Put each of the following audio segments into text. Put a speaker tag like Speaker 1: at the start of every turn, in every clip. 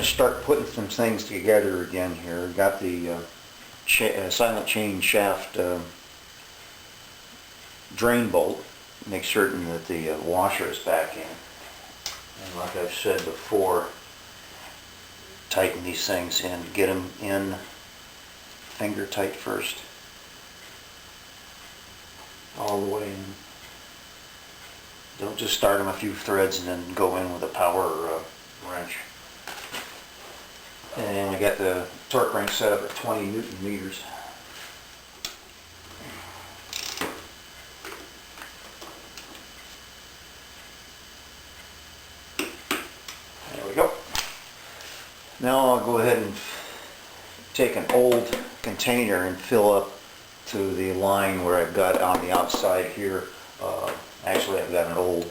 Speaker 1: to start putting some things together again here. Got the silent chain shaft drain bolt. Make certain that the washer is back in. And like I've said before, tighten these things in. Get them in finger tight first. All the way in. Don't just start them a few threads and then go in with a power wrench. And we got the torque wrench set up at 20 Newton meters. There we go. Now I'll go ahead and take an old container and fill up to the line where I've got on the outside here. Actually, I've got an old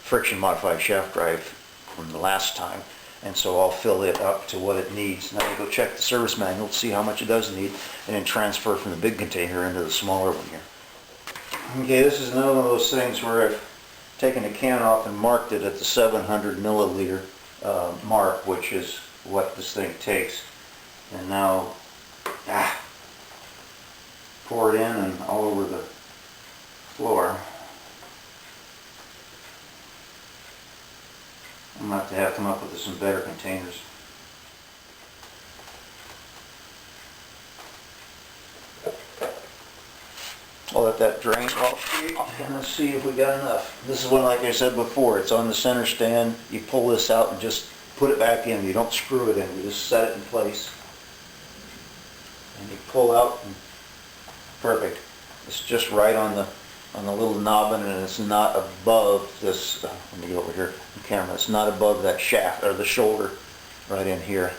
Speaker 1: friction modified shaft drive from the last time, and so I'll fill it up to what it needs. Now you go check the service manual to see how much it does need, and then transfer from the big container into the smaller one here. Okay, this is another one of those things where I've taken the can off and marked it at the 700 milliliter mark, which is what this thing takes. And now, pour it in and all over the floor. I'm going to have to come up with some better containers. I'll let that drain off and let's see if we got enough. This is one, like I said before, it's on the center stand. You pull this out and just put it back in. You don't screw it in, you just set it in place. And you pull out and perfect. It's just right on the little knobbin, and it's not above this, let me get over here on camera, it's not above that shaft, or the shoulder, right in here.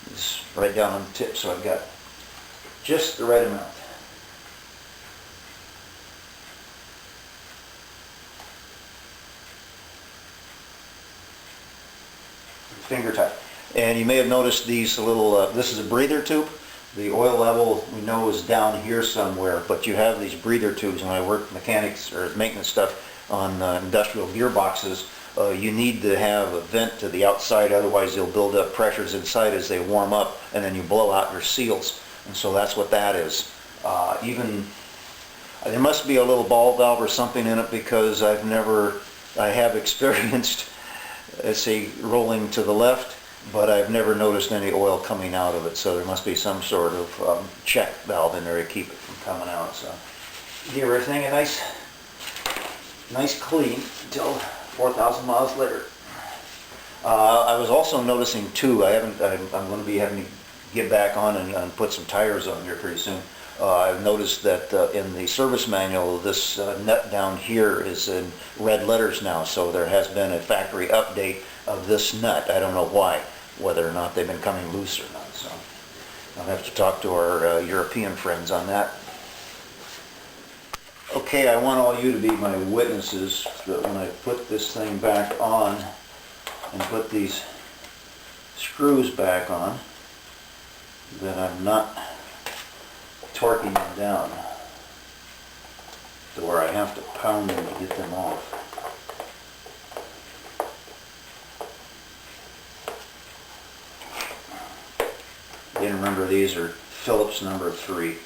Speaker 1: It's right down on the tip, so I've got just the right amount. Finger tight. And you may have noticed these little, this is a breather tube. The oil level we know is down here somewhere, but you have these breather tubes. When I work mechanics or maintenance stuff on industrial gearboxes, you need to have a vent to the outside, otherwise they'll build up pressures inside as they warm up, and then you blow out your seals. And so that's what that is. There must be a little ball valve or something in it, because I have experienced, let's say, rolling to the left, but I've never noticed any oil coming out of it, so there must be some sort of check valve in there to keep it from coming out. So give everything a nice clean until 4,000 miles later. I was also noticing too, I'm going to be having to get back on and put some tires on here pretty soon. I've noticed that in the service manual, this nut down here is in red letters now, so there has been a factory update of this nut. I don't know why, whether or not they've been coming loose or not, so I'll have to talk to our European friends on that. Okay, I want all you to be my witnesses that when I put this thing back on and put these screws back on, that I'm not torquing them down to where I have to pound them to get them off. Again, remember, these are Phillips number 3.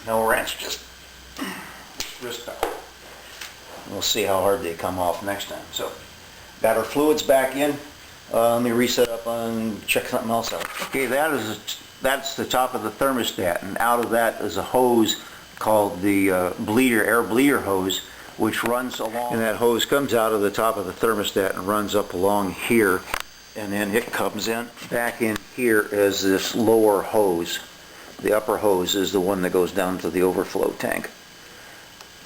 Speaker 1: No wrench, just wrist power. We'll see how hard they come off next time. So, got our fluids back in. Let me reset up and check something else out. Okay, that's the top of the thermostat, and out of that is a hose called the air bleeder hose, which runs along, and that hose comes out of the top of the thermostat and runs up along here, and then it comes in back in here as this lower hose. The upper hose is the one that goes down to the overflow tank,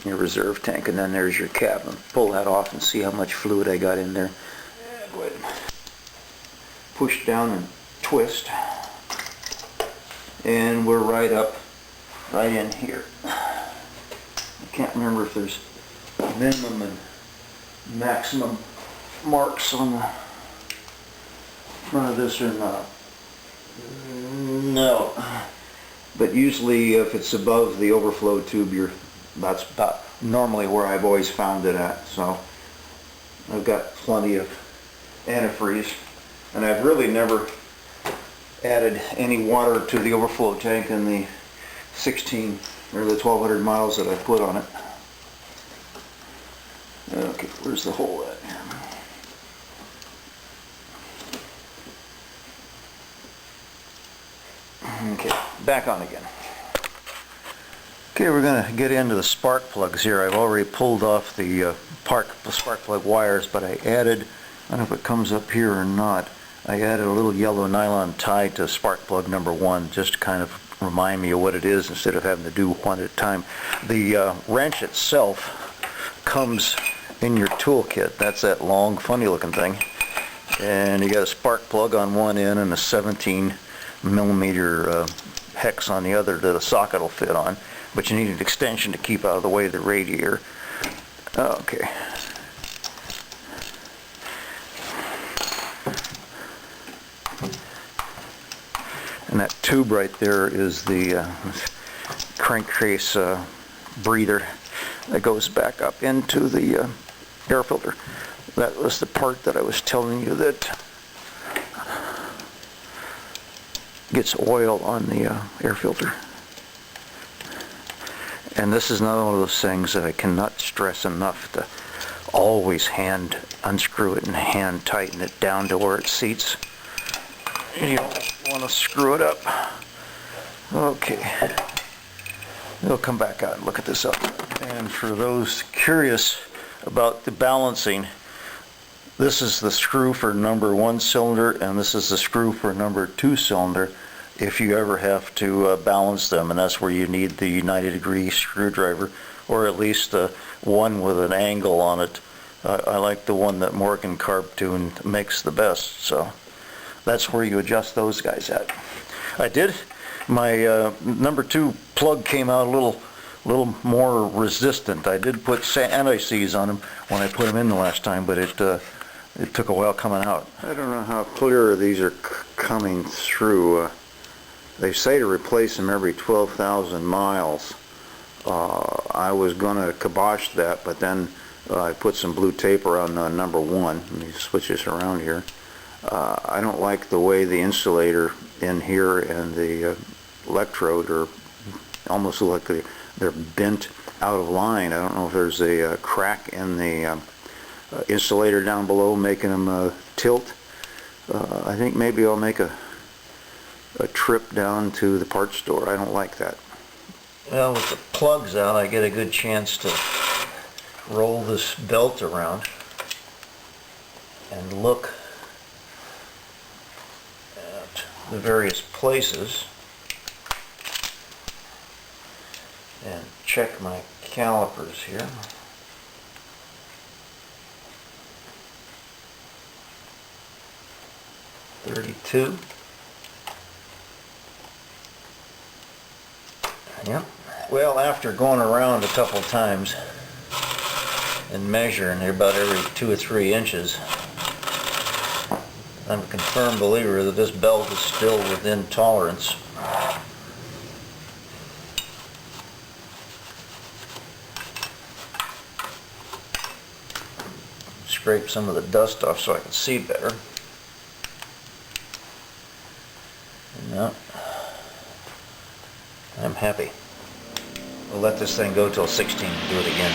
Speaker 1: your reserve tank, and then there's your cap. And pull that off and see how much fluid I got in there. Go ahead and push down and twist, and we're right in here. I can't remember if there's minimum and maximum marks on the front of this or not. No, but usually if it's above the overflow tube, that's about normally where I've always found it at. So I've got plenty of antifreeze, and I've really never added any water to the overflow tank in the 16 or the 1,200 miles that I put on it. Okay, where's the hole at? Okay, back on again. Okay, we're going to get into the spark plugs here. I've already pulled off the spark plug wires, but I added, I don't know if it comes up here or not, I added a little yellow nylon tie to spark plug number 1, just to kind of remind me of what it is instead of having to do one at a time. The wrench itself comes in your toolkit. That's that long, funny looking thing. And you got a spark plug on one end and a 17mm hex on the other that a socket will fit on. But you need an extension to keep out of the way of the radiator. Okay. And that tube right there is the crankcase breather that goes back up into the air filter. That was the part that I was telling you that gets oil on the air filter. And this is another one of those things that I cannot stress enough to always hand unscrew it and hand tighten it down to where it seats. You don't want to screw it up. Okay. It'll come back out and look at this up. And for those curious about the balancing, this is the screw for number 1 cylinder and this is the screw for number 2 cylinder if you ever have to balance them, and that's where you need the 90-degree screwdriver, or at least one with an angle on it. I like the one that Morgan Carb Tune makes the best, so that's where you adjust those guys at. I did. My number 2 plug came out a little more resistant. I did put anti-seize on them when I put them in the last time, but it took a while coming out. I don't know how clear these are coming through. They say to replace them every 12,000 miles. I was going to kibosh that, but then I put some blue tape around number 1. Let me switch this around here. I don't like the way the insulator in here and the electrode are almost like they're bent out of line. I don't know if there's a crack in the insulator down below making them tilt. I think maybe I'll make a trip down to the parts store. I don't like that. Well, with the plugs out, I get a good chance to roll this belt around and look at the various places and check my calipers here. .32. Yep. Well, after going around a couple times and measuring about every 2 or 3 inches, I'm a confirmed believer that this belt is still within tolerance. Scrape some of the dust off so I can see better. No. I'm happy. We'll let this thing go till 16 and do it again.